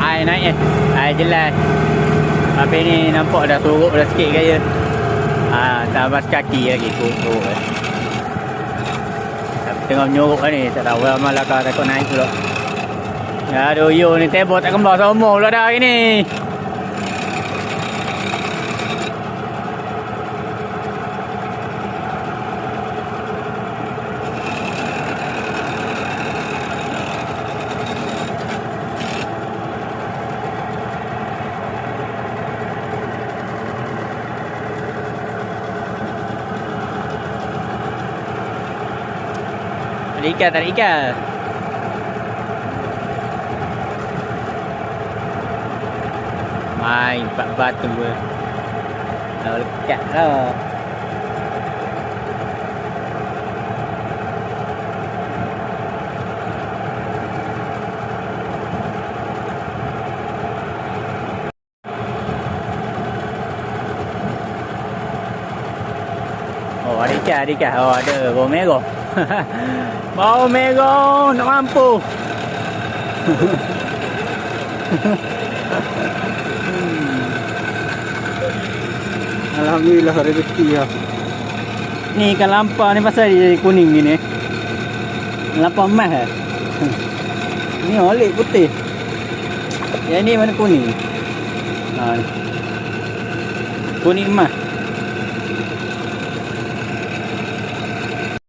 air naik air jelas. Tapi ni nampak dah turuk dah sikit gaya. Tambah kaki lagi turuk. Tengah menyorok lah ni. Tak tahu lah Malaka takut naik pula. Aduh yo ni tebok tak kembar semua pula dah hari ni. Tarik ikan. Main batu ke. Lekat lah. Oh ada ikan. Oh ada bawang merah. Bawang merah nak mampu. Alhamdulillah rezeki lah. Ni ikan lampau ni pasal dia jadi kuning gini. Lampau emas lah. Ni olik putih. Yang ni mana kuning. Kuning emas.